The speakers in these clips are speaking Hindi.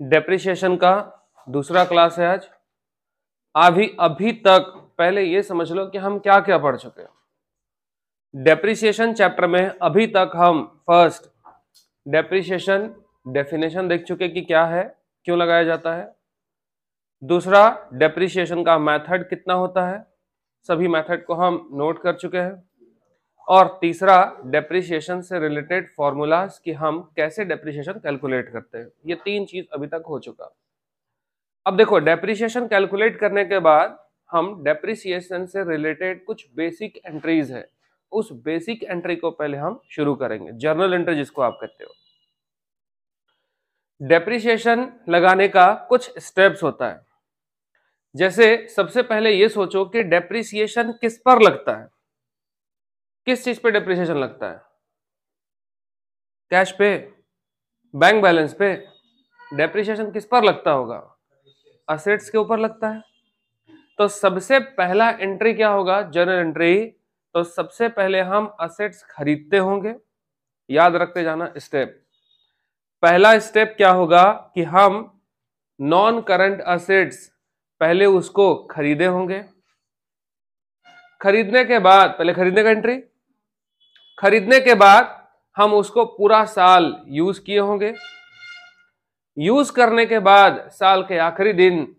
डेप्रिसिएशन का दूसरा क्लास है आज। अभी तक पहले ये समझ लो कि हम क्या क्या पढ़ चुके हैं। डेप्रिसिएशन चैप्टर में अभी तक हम फर्स्ट डेप्रिसिएशन डेफिनेशन देख चुके कि क्या है, क्यों लगाया जाता है। दूसरा, डेप्रिसिएशन का मेथड कितना होता है, सभी मेथड को हम नोट कर चुके हैं। और तीसरा, डेप्रिसिएशन से रिलेटेड फॉर्मूलाज कि हम कैसे डेप्रिसिएशन कैलकुलेट करते हैं। ये तीन चीज अभी तक हो चुका। अब देखो, डेप्रिसिएशन कैलकुलेट करने के बाद हम डेप्रिसिएशन से रिलेटेड कुछ बेसिक एंट्रीज है, उस बेसिक एंट्री को पहले हम शुरू करेंगे, जर्नल एंट्री जिसको आप कहते हो। डेप्रिसिएशन लगाने का कुछ स्टेप्स होता है। जैसे सबसे पहले ये सोचो कि डेप्रिसिएशन किस पर लगता है, किस चीज पे डेप्रिसिएशन लगता है? कैश पे, बैंक बैलेंस पे। डेप्रिसिएशन किस पर लगता होगा? असेट्स के ऊपर लगता है। तो सबसे पहला एंट्री क्या होगा, जर्नल एंट्री? तो सबसे पहले हम असेट्स खरीदते होंगे। याद रखते जाना स्टेप। पहला स्टेप क्या होगा कि हम नॉन करंट असेट्स पहले उसको खरीदे होंगे। खरीदने के बाद, पहले खरीदने का एंट्री, खरीदने के बाद हम उसको पूरा साल यूज किए होंगे। यूज करने के बाद साल के आखिरी दिन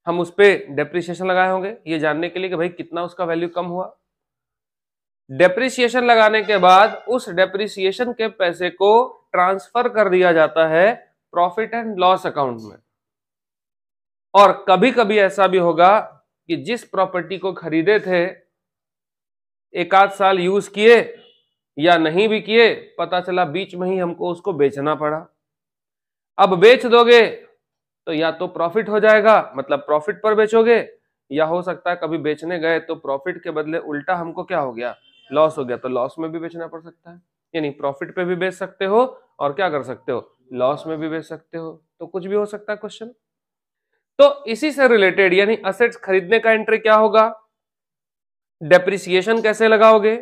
हम उस पर डेप्रिसिएशन लगाए होंगे, ये जानने के लिए कि भाई कितना उसका वैल्यू कम हुआ। डेप्रिसिएशन लगाने के बाद उस डेप्रिसिएशन के पैसे को ट्रांसफर कर दिया जाता है प्रॉफिट एंड लॉस अकाउंट में। और कभी कभी ऐसा भी होगा कि जिस प्रॉपर्टी को खरीदे थे, एक आध साल यूज किए या नहीं भी किए, पता चला बीच में ही हमको उसको बेचना पड़ा। अब बेच दोगे तो या तो प्रॉफिट हो जाएगा, मतलब प्रॉफिट पर बेचोगे, या हो सकता है कभी बेचने गए तो प्रॉफिट के बदले उल्टा हमको क्या हो गया, लॉस हो गया, तो लॉस में भी बेचना पड़ सकता है। यानी प्रॉफिट पे भी बेच सकते हो और क्या कर सकते हो, लॉस में भी बेच सकते हो। तो कुछ भी हो सकता है क्वेश्चन। तो इसी से रिलेटेड यानी असेट्स खरीदने का एंट्री क्या होगा, डेप्रिसिएशन कैसे लगाओगे,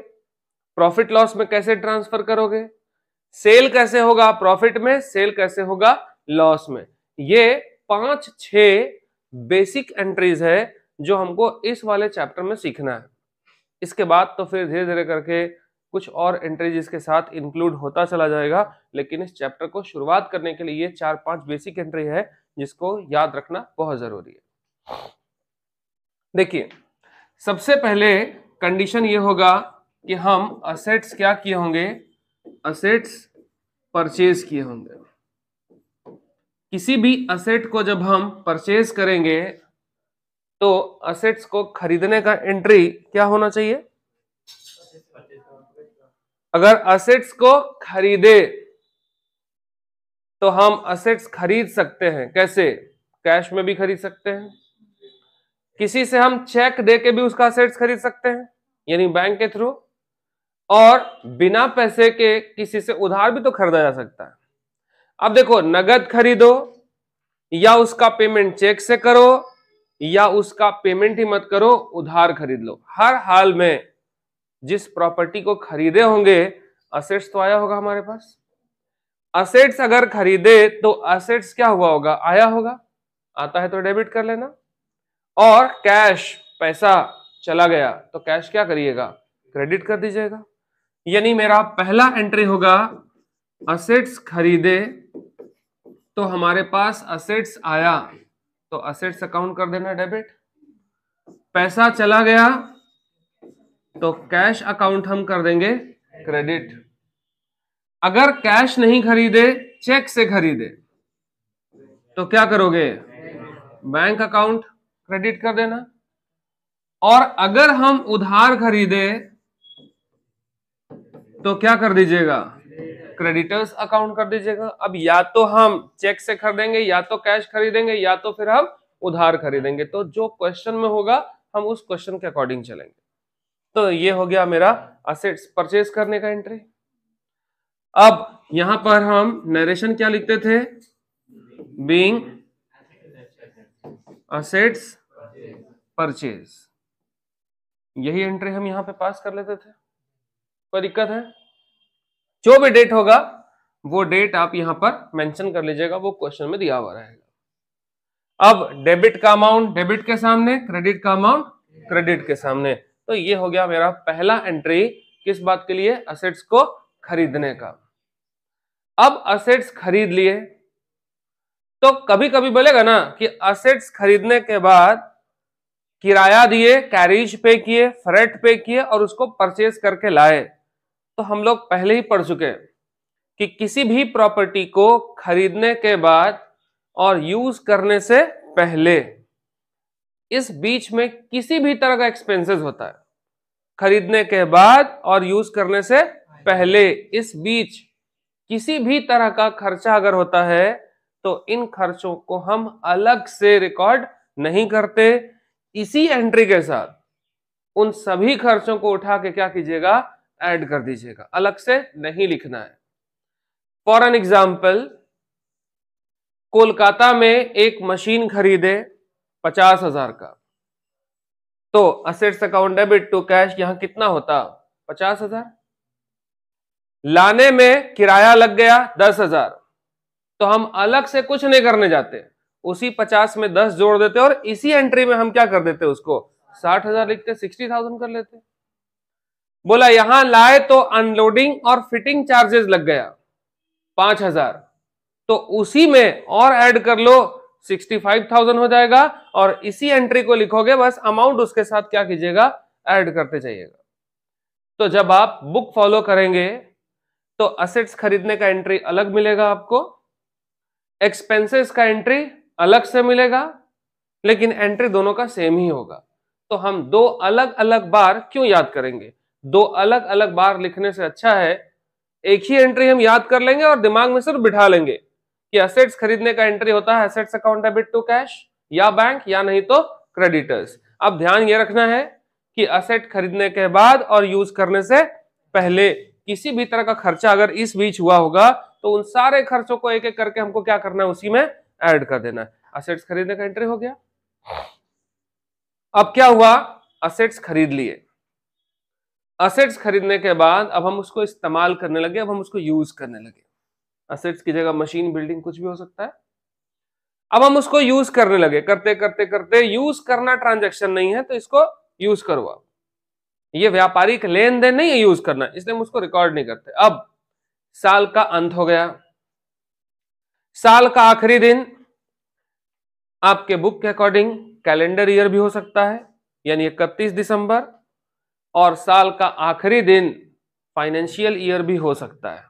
प्रॉफिट लॉस में कैसे ट्रांसफर करोगे, सेल कैसे होगा प्रॉफिट में, सेल कैसे होगा लॉस में। ये 5-6 बेसिक एंट्रीज है जो हमको इस वाले चैप्टर में सीखना है। इसके बाद तो फिर धीरे धीरे करके कुछ और एंट्रीज इसके साथ इंक्लूड होता चला जाएगा, लेकिन इस चैप्टर को शुरुआत करने के लिए ये 4-5 बेसिक एंट्री है जिसको याद रखना बहुत जरूरी है। देखिए, सबसे पहले कंडीशन ये होगा कि हम असेट्स क्या किए होंगे, असेट्स परचेज किए होंगे। किसी भी असेट को जब हम परचेज करेंगे तो असेट्स को खरीदने का एंट्री क्या होना चाहिए? अगर असेट्स को खरीदे तो हम असेट्स खरीद सकते हैं, कैसे? कैश में भी खरीद सकते हैं, किसी से हम चेक देके भी उसका असेट्स खरीद सकते हैं यानी बैंक के थ्रू, और बिना पैसे के किसी से उधार भी तो खरीदा जा सकता है। अब देखो, नगद खरीदो या उसका पेमेंट चेक से करो या उसका पेमेंट ही मत करो, उधार खरीद लो, हर हाल में जिस प्रॉपर्टी को खरीदे होंगे असेट्स तो आया होगा हमारे पास। असेट्स अगर खरीदे तो असेट्स क्या हुआ होगा, आया होगा। आता है तो डेबिट कर लेना। और कैश, पैसा चला गया तो कैश क्या करिएगा, क्रेडिट कर दीजिएगा। यानी मेरा पहला एंट्री होगा असेट्स खरीदे तो हमारे पास असेट्स आया तो असेट्स अकाउंट कर देना डेबिट। पैसा चला गया तो कैश अकाउंट हम कर देंगे क्रेडिट। अगर कैश नहीं खरीदे, चेक से खरीदे तो क्या करोगे, बैंक अकाउंट क्रेडिट कर देना। और अगर हम उधार खरीदे तो क्या कर दीजिएगा, क्रेडिटर्स अकाउंट कर दीजिएगा। अब या तो हम चेक से खरीदेंगे या तो कैश खरीदेंगे या तो फिर हम उधार खरीदेंगे, तो जो क्वेश्चन में होगा हम उस क्वेश्चन के अकॉर्डिंग चलेंगे। तो ये हो गया मेरा असेट्स परचेज करने का एंट्री। अब यहां पर हम नरेशन क्या लिखते थे, बीइंग असेट्स परचेज, यही एंट्री हम यहां पे पास कर लेते थे। कोई दिक्कत है? जो भी डेट होगा वो डेट आप यहां पर मेंशन कर लीजिएगा, वो क्वेश्चन में दिया हुआ रहेगा। अब डेबिट का अमाउंट डेबिट के सामने, क्रेडिट का अमाउंट क्रेडिट के सामने। तो ये हो गया मेरा पहला एंट्री किस बात के लिए, असेट्स को खरीदने का। अब असेट्स खरीद लिए तो कभी कभी बोलेगा ना कि असेट्स खरीदने के बाद किराया दिए, कैरिज पे किए, फ्रेट पे किए और उसको परचेज करके लाए। तो हम लोग पहले ही पढ़ चुके हैं कि किसी भी प्रॉपर्टी को खरीदने के बाद और यूज करने से पहले इस बीच में किसी भी तरह का एक्सपेंसेस होता है। खरीदने के बाद और यूज करने से पहले इस बीच किसी भी तरह का खर्चा अगर होता है तो इन खर्चों को हम अलग से रिकॉर्ड नहीं करते। इसी एंट्री के साथ उन सभी खर्चों को उठा के क्या कीजिएगा, ऐड कर दीजिएगा, अलग से नहीं लिखना है। फॉर एन एग्जाम्पल, कोलकाता में एक मशीन खरीदे 50,000 का, तो assets account debit to cash यहां कितना होता, 50,000। लाने में किराया लग गया 10,000, तो हम अलग से कुछ नहीं करने जाते, उसी 50 में 10 जोड़ देते और इसी एंट्री में हम क्या कर देते, उसको 60,000 लिखते, 60,000 कर लेते। बोला यहां लाए तो अनलोडिंग और फिटिंग चार्जेस लग गया 5,000, तो उसी में और ऐड कर लो 65,000 हो जाएगा और इसी एंट्री को लिखोगे, बस अमाउंट उसके साथ क्या कीजिएगा, ऐड करते जाइएगा। तो जब आप बुक फॉलो करेंगे तो असेट्स खरीदने का एंट्री अलग मिलेगा आपको, एक्सपेंसेस का एंट्री अलग से मिलेगा, लेकिन एंट्री दोनों का सेम ही होगा। तो हम दो अलग अलग बार क्यों याद करेंगे, दो अलग अलग बार लिखने से अच्छा है एक ही एंट्री हम याद कर लेंगे और दिमाग में सिर्फ बिठा लेंगे कि असेट्स खरीदने का एंट्री होता है assets account debit to cash या बैंक या नहीं तो क्रेडिटर्स। अब ध्यान ये रखना है कि असेट खरीदने के बाद और यूज करने से पहले किसी भी तरह का खर्चा अगर इस बीच हुआ होगा तो उन सारे खर्चों को एक एक करके हमको क्या करना है, उसी में ऐड कर देना है। असेट्स खरीदने का एंट्री हो गया। अब क्या हुआ, असेट्स खरीद लिए, असेट्स खरीदने के बाद अब हम उसको इस्तेमाल करने लगे, अब हम उसको यूज करने लगे। असेट्स की जगह मशीन, बिल्डिंग कुछ भी हो सकता है। अब हम उसको यूज करने लगे, करते करते करते यूज करना ट्रांजैक्शन नहीं है तो इसको यूज करो। आप ये व्यापारिक लेन देन नहीं है यूज करना, इसलिए हम उसको रिकॉर्ड नहीं करते। अब साल का अंत हो गया, साल का आखिरी दिन आपके बुक के अकॉर्डिंग कैलेंडर ईयर भी हो सकता है यानी 31 दिसंबर, और साल का आखिरी दिन फाइनेंशियल ईयर भी हो सकता है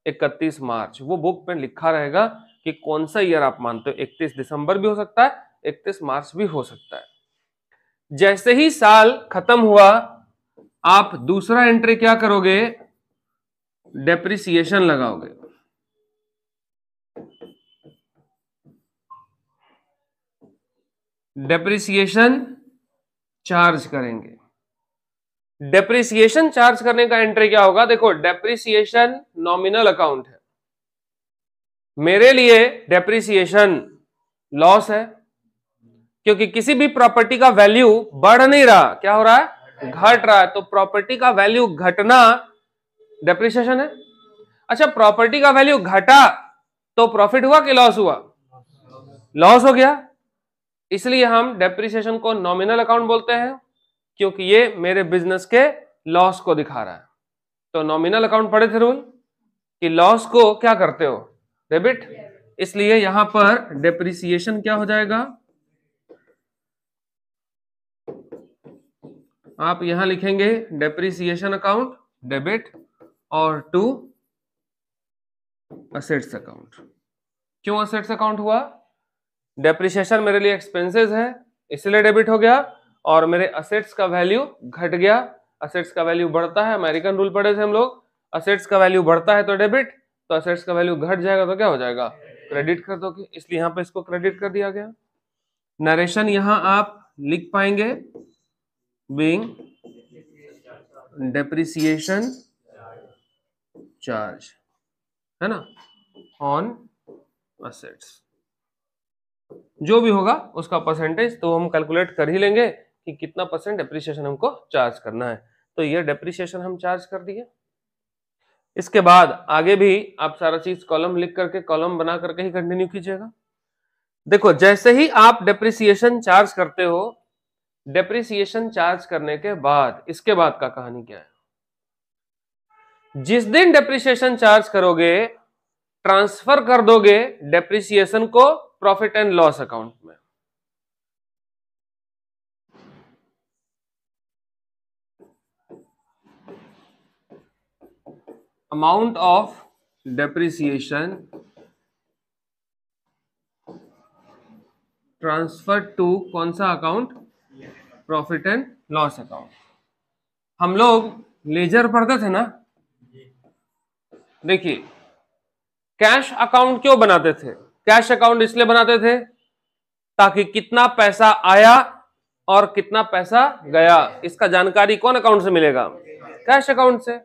31 मार्च। वो बुक पे लिखा रहेगा कि कौन सा ईयर आप मानते हो, 31 दिसंबर भी हो सकता है, 31 मार्च भी हो सकता है। जैसे ही साल खत्म हुआ आप दूसरा एंट्री क्या करोगे, डेप्रिसिएशन लगाओगे। डेप्रिसिएशन चार्ज करेंगे। डेप्रिसिएशन चार्ज करने का एंट्री क्या होगा, देखो डेप्रिसिएशन नॉमिनल अकाउंट है, मेरे लिए डेप्रिसिएशन लॉस है क्योंकि किसी भी प्रॉपर्टी का वैल्यू बढ़ नहीं रहा, क्या हो रहा है, घट रहा है। तो प्रॉपर्टी का वैल्यू घटना डेप्रिसिएशन है। अच्छा, प्रॉपर्टी का वैल्यू घटा तो प्रॉफिट हुआ कि लॉस हुआ, लॉस हो गया। इसलिए हम डेप्रिसिएशन को नॉमिनल अकाउंट बोलते हैं क्योंकि ये मेरे बिजनेस के लॉस को दिखा रहा है। तो नॉमिनल अकाउंट पढ़े थे रूल कि लॉस को क्या करते हो, डेबिट, इसलिए यहां पर डेप्रिसिएशन क्या हो जाएगा, आप यहां लिखेंगे डेप्रिसिएशन अकाउंट डेबिट और टू असेट्स अकाउंट। क्यों असेट्स अकाउंट हुआ, डेप्रिसिएशन मेरे लिए एक्सपेंसेस है इसलिए डेबिट हो गया, और मेरे असेट्स का वैल्यू घट गया। असेट्स का वैल्यू बढ़ता है, अमेरिकन रूल पढ़े थे हम लोग, असेट्स का वैल्यू बढ़ता है तो डेबिट, तो असेट्स का वैल्यू घट जाएगा तो क्या हो जाएगा, क्रेडिट कर दोगे, इसलिए यहां पे इसको क्रेडिट कर दिया गया। नरेशन यहां आप लिख पाएंगे बीइंग डेप्रिसिएशन चार्ज, है ना, ऑन असेट्स। जो भी होगा उसका परसेंटेज तो हम कैलकुलेट कर ही लेंगे कि कितना परसेंट डेप्रिसिएशन हमको चार्ज करना है। तो ये डेप्रिसिएशन हम चार्ज कर दिए। इसके बाद आगे भी आप सारा चीज कॉलम लिख करके, कॉलम बना करके ही कंटिन्यू कीजिएगा। देखो, जैसे ही आप डेप्रिसिएशन चार्ज करते हो, डेप्रिसिएशन चार्ज करने के बाद इसके बाद का कहानी क्या है? जिस दिन डेप्रिसिएशन चार्ज करोगे, ट्रांसफर कर दोगे डेप्रिसिएशन को प्रॉफिट एंड लॉस अकाउंट में। Amount of depreciation transfer to कौन सा account? Profit and loss account. हम लोग लेजर पढ़ते थे ना, देखिए कैश अकाउंट क्यों बनाते थे? कैश अकाउंट इसलिए बनाते थे ताकि कितना पैसा आया और कितना पैसा गया, इसका जानकारी कौन अकाउंट से मिलेगा? कैश अकाउंट से।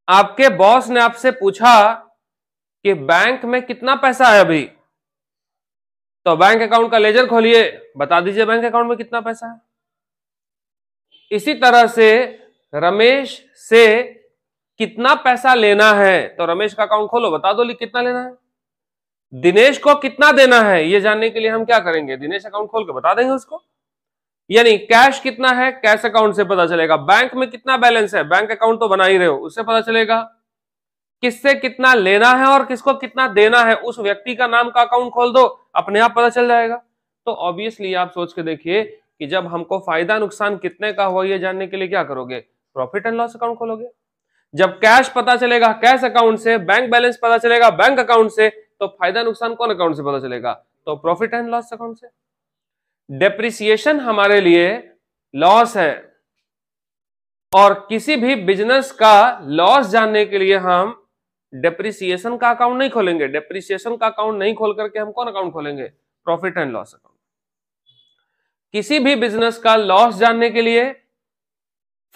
आपके बॉस ने आपसे पूछा कि बैंक में कितना पैसा है अभी, तो बैंक अकाउंट का लेजर खोलिए, बता दीजिए बैंक अकाउंट में कितना पैसा है। इसी तरह से रमेश से कितना पैसा लेना है, तो रमेश का अकाउंट खोलो, बता दो कितना लेना है। दिनेश को कितना देना है ये जानने के लिए हम क्या करेंगे? दिनेश अकाउंट खोल के बता देंगे उसको। यानी कैश कितना है, कैश अकाउंट से पता चलेगा। बैंक में कितना बैलेंस है, बैंक अकाउंट तो बना ही रहे हो, उससे पता चलेगा। किससे कितना लेना है और किसको कितना देना है, उस व्यक्ति का नाम का अकाउंट खोल दो, अपने आप पता चल जाएगा। तो ऑब्वियसली आप सोच के देखिए कि जब हमको फायदा नुकसान कितने का हुआ ये जानने के लिए क्या करोगे? प्रॉफिट एंड लॉस अकाउंट खोलोगे। जब कैश पता चलेगा कैश अकाउंट से, बैंक बैलेंस पता चलेगा बैंक अकाउंट से, तो फायदा नुकसान कौन अकाउंट से पता चलेगा? तो प्रॉफिट एंड लॉस अकाउंट से। डेप्रिसिएशन हमारे लिए लॉस है, और किसी भी बिजनेस का लॉस जानने के लिए हम डेप्रिसिएशन का अकाउंट नहीं खोलेंगे। डेप्रिसिएशन का अकाउंट नहीं खोल करके हम कौन अकाउंट खोलेंगे? Profit and loss account. किसी भी बिजनेस का लॉस जानने के लिए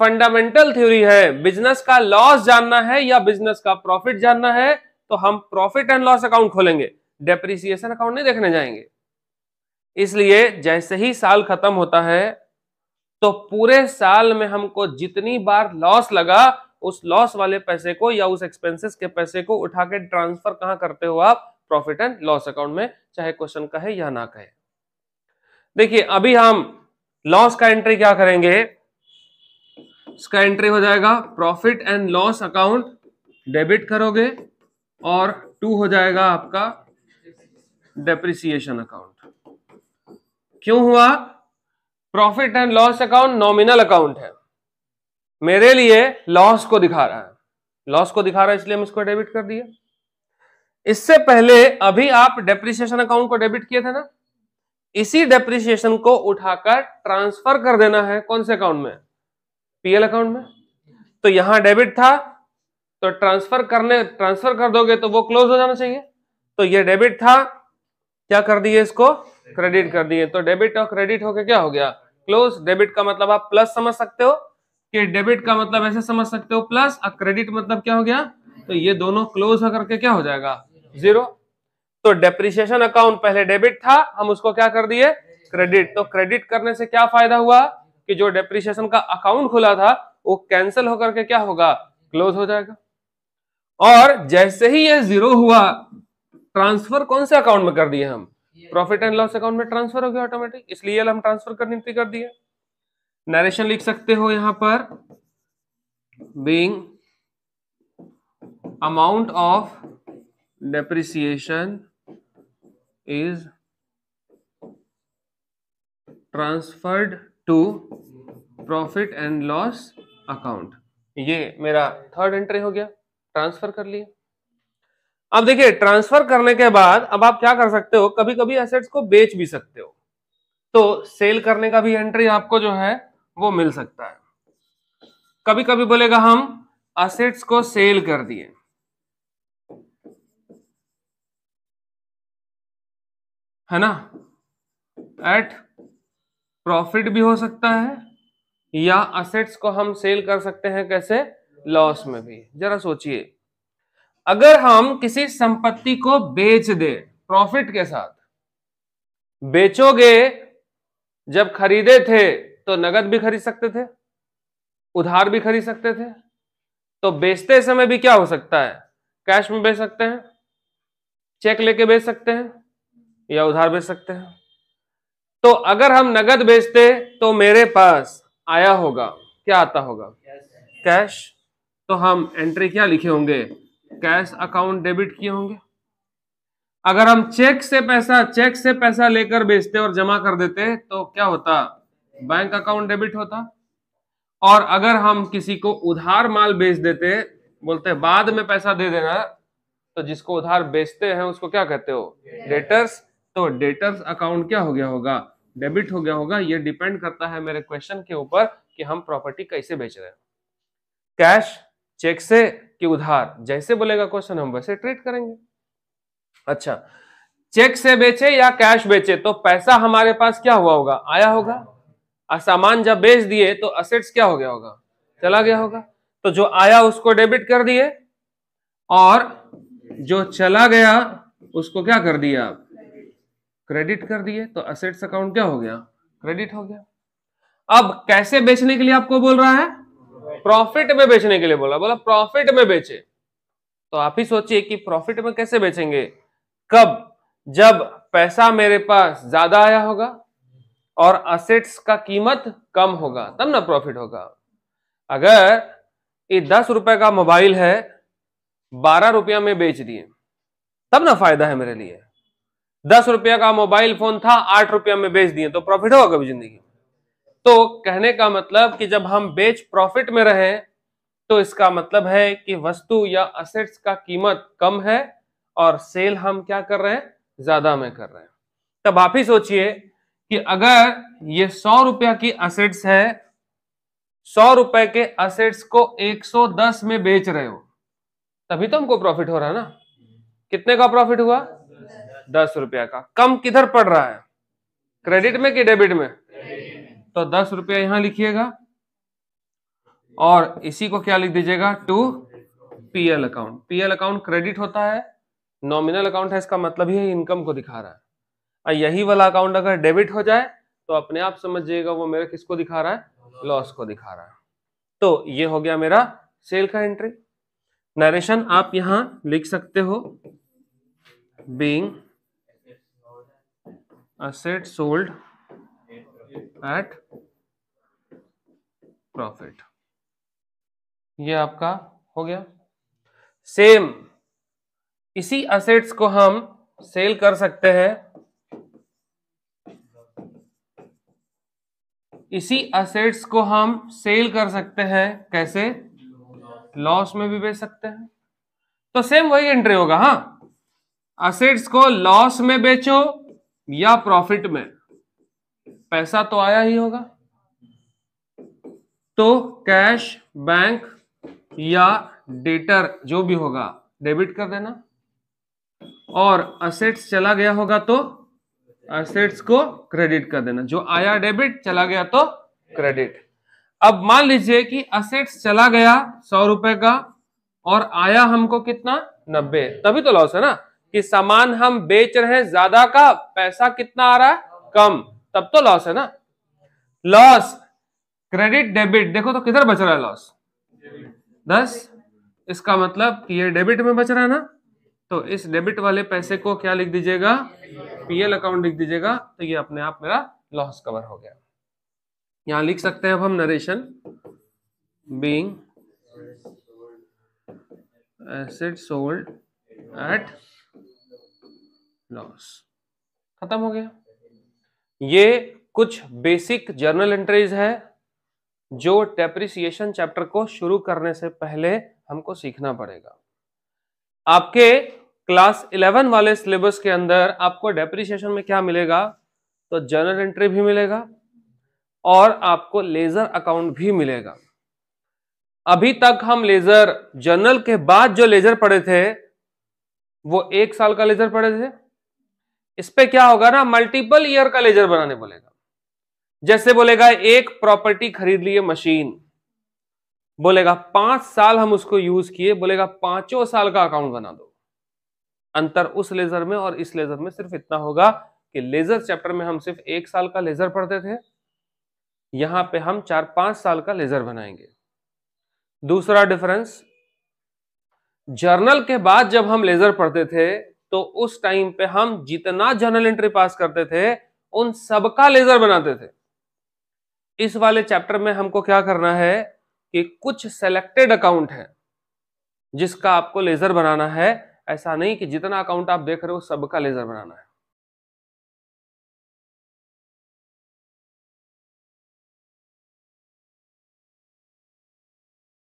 फंडामेंटल थ्योरी है, बिजनेस का लॉस जानना है या बिजनेस का प्रॉफिट जानना है, तो हम प्रॉफिट एंड लॉस अकाउंट खोलेंगे, डेप्रिसिएशन अकाउंट नहीं देखने जाएंगे। इसलिए जैसे ही साल खत्म होता है तो पूरे साल में हमको जितनी बार लॉस लगा, उस लॉस वाले पैसे को या उस एक्सपेंसेस के पैसे को उठा के ट्रांसफर कहां करते हो आप? प्रॉफिट एंड लॉस अकाउंट में, चाहे क्वेश्चन कहे या ना कहे। देखिए अभी हम लॉस का एंट्री क्या करेंगे, इसका एंट्री हो जाएगा profit and loss account, debit करोगे, और 2 हो जाएगा आपका डेप्रिसिएशन अकाउंट। क्यों हुआ? Profit and loss account nominal account है, मेरे लिए लॉस को दिखा रहा है, लॉस को दिखा रहा है, इसलिए हम इसको डेबिट कर दिए। इससे पहले अभी आप डेप्रिसिएशन अकाउंट को डेबिट किए थे ना, इसी डेप्रिसिएशन को उठाकर ट्रांसफर कर देना है कौन से अकाउंट में? पीएल अकाउंट में। तो यहां डेबिट था, तो ट्रांसफर कर दोगे तो वो क्लोज हो जाना चाहिए। तो ये डेबिट था, क्या कर दिए? इसको क्रेडिट कर दिए। तो डेबिट और क्रेडिट होके क्या हो गया? क्लोज। डेबिट का मतलब आप प्लस समझ सकते हो, कि डेबिट का मतलब ऐसे समझ सकते हो प्लस, और क्रेडिट मतलब क्या हो गया? तो ये दोनों क्लोज होकर के क्या हो जाएगा? 0। तो डेप्रिसिएशन अकाउंट पहले डेबिट था, हम उसको क्या कर दिए? क्रेडिट। तो क्रेडिट करने से क्या फायदा हुआ कि जो डेप्रिसिएशन का अकाउंट खुला था वो कैंसिल होकर के क्या होगा? क्लोज हो जाएगा। और जैसे ही ये 0 हुआ, ट्रांसफर कौन से अकाउंट में कर दिए हम? प्रॉफिट एंड लॉस अकाउंट में ट्रांसफर हो गया ऑटोमेटिक, इसलिए हम ट्रांसफर करनी कर दिए। नरेशन लिख सकते हो यहां पर, being amount of depreciation is transferred to profit and loss account. ये मेरा थर्ड एंट्री हो गया, ट्रांसफर कर लिए। अब देखिए ट्रांसफर करने के बाद अब आप क्या कर सकते हो, कभी कभी एसेट्स को बेच भी सकते हो, तो सेल करने का भी एंट्री आपको जो है वो मिल सकता है। कभी कभी बोलेगा हम एसेट्स को सेल कर दिए, है ना, एट प्रॉफिट भी हो सकता है, या एसेट्स को हम सेल कर सकते हैं कैसे? लॉस में भी। जरा सोचिए, अगर हम किसी संपत्ति को बेच दे प्रॉफिट के साथ, बेचोगे, जब खरीदे थे तो नगद भी खरीद सकते थे, उधार भी खरीद सकते थे, तो बेचते समय भी क्या हो सकता है, कैश में बेच सकते हैं, चेक लेके बेच सकते हैं, या उधार बेच सकते हैं। तो अगर हम नगद बेचते तो मेरे पास आया होगा, क्या आता होगा, कैश। तो हम एंट्री क्या लिखे होंगे, कैश अकाउंट डेबिट किए होंगे। अगर हम चेक से पैसा लेकर बेचते और जमा कर देते तो क्या होता, बैंक अकाउंट डेबिट होता। और अगर हम किसी को उधार माल बेच देते, बोलते बाद में पैसा दे देना, तो जिसको उधार बेचते हैं उसको क्या कहते हो, डेटर्स। तो डेटर्स अकाउंट क्या हो गया होगा, डेबिट हो गया होगा। ये डिपेंड करता है मेरे क्वेश्चन के ऊपर कि हम प्रॉपर्टी कैसे बेच रहे हैं, कैश, चेक से कि उधार। जैसे बोलेगा क्वेश्चन हम वैसे ट्रीट करेंगे। अच्छा, चेक से बेचे या कैश बेचे तो पैसा हमारे पास क्या हुआ होगा, आया होगा। और सामान जब बेच दिए तो असेट्स क्या हो गया होगा, चला गया होगा। तो जो आया उसको डेबिट कर दिए और जो चला गया उसको क्या कर दिया, क्रेडिट कर दिए। तो असेट्स अकाउंट क्या हो गया, क्रेडिट हो गया। अब कैसे बेचने के लिए आपको बोल रहा है, प्रॉफिट में बेचने के लिए बोला प्रॉफिट में बेचे। तो आप ही सोचिए कि प्रॉफिट में कैसे बेचेंगे, कब, जब पैसा मेरे पास ज्यादा आया होगा और असेट्स का कीमत कम होगा, तब ना प्रॉफिट होगा। अगर ये 10 रुपए का मोबाइल है 12 रुपया में बेच दिए, तब ना फायदा है मेरे लिए। 10 रुपया का मोबाइल फोन था 8 रुपया में बेच दिए, तो प्रॉफिट होगा कभी जिंदगी। तो कहने का मतलब कि जब हम बेच प्रॉफिट में रहे तो इसका मतलब है कि वस्तु या असेट्स का कीमत कम है और सेल हम क्या कर रहे हैं, ज्यादा में कर रहे हैं। तब आप ही सोचिए कि अगर ये 100 रुपया की असेट्स है, 100 रुपए के असेट्स को 110 में बेच रहे हो, तभी तो हमको प्रॉफिट हो रहा है ना। कितने का प्रॉफिट हुआ, 10 रुपया का। कम किधर पड़ रहा है, क्रेडिट में कि डेबिट में, तो 10 रुपया यहां लिखिएगा और इसी को क्या लिख दीजिएगा, to PL account. PL account credit होता है, नॉमिनल अकाउंट है, इसका मतलब ही इनकम को दिखा रहा है। और यही वाला अकाउंट अगर डेबिट हो जाए तो अपने आप समझिएगा वो मेरे किसको दिखा रहा है, लॉस को दिखा रहा है। तो ये हो गया मेरा सेल का एंट्री। नरेशन आप यहां लिख सकते हो, being asset sold at profit, ये आपका हो गया। सेम इसी असेट्स को हम सेल कर सकते हैं, इसी असेट्स को हम सेल कर सकते हैं, कैसे, लॉस में भी बेच सकते हैं। तो सेम वही एंट्री होगा। हाँ, असेट्स को लॉस में बेचो या प्रॉफिट में, पैसा तो आया ही होगा। तो कैश, बैंक या डेटर जो भी होगा डेबिट कर देना, और असेट्स चला गया होगा तो असेट्स को क्रेडिट कर देना। जो आया डेबिट, चला गया तो क्रेडिट। अब मान लीजिए कि असेट्स चला गया 100 रुपए का और आया हमको कितना, 90, तभी तो लॉस है ना, कि सामान हम बेच रहे हैं ज्यादा का, पैसा कितना आ रहा है, कम, तब तो लॉस है ना। लॉस, क्रेडिट, डेबिट, देखो तो किधर बच रहा है लॉस, 10। इसका मतलब कि ये डेबिट में बच रहा है ना, तो इस डेबिट वाले पैसे को क्या लिख दीजिएगा, पीएल अकाउंट लिख दीजिएगा। तो ये अपने आप मेरा लॉस कवर हो गया। यहां लिख सकते हैं अब हम narration, being asset sold at loss, खत्म हो गया। ये कुछ बेसिक जर्नल एंट्रीज है जो डेप्रिसिएशन चैप्टर को शुरू करने से पहले हमको सीखना पड़ेगा। आपके क्लास 11 वाले सिलेबस के अंदर आपको डेप्रिसिएशन में क्या मिलेगा, तो जर्नल एंट्री भी मिलेगा और आपको लेजर अकाउंट भी मिलेगा। अभी तक हम लेजर, जर्नल के बाद जो लेजर पढ़े थे वो 1 साल का लेजर पढ़े थे। इस पे क्या होगा ना, मल्टीपल ईयर का लेजर बनाने बोलेगा। जैसे बोलेगा एक प्रॉपर्टी खरीद लिए, मशीन, बोलेगा 5 साल हम उसको यूज किए, बोलेगा 5 साल का अकाउंट बना दो। अंतर उस लेजर में और इस लेजर में सिर्फ इतना होगा कि लेजर चैप्टर में हम सिर्फ 1 साल का लेजर पढ़ते थे, यहां पे हम 4-5 साल का लेजर बनाएंगे। दूसरा डिफरेंस, जर्नल के बाद जब हम लेजर पढ़ते थे तो उस टाइम पे हम जितना जर्नल एंट्री पास करते थे उन सबका लेजर बनाते थे। इस वाले चैप्टर में हमको क्या करना है कि कुछ सेलेक्टेड अकाउंट है जिसका आपको लेजर बनाना है। ऐसा नहीं कि जितना अकाउंट आप देख रहे हो सबका लेजर बनाना है।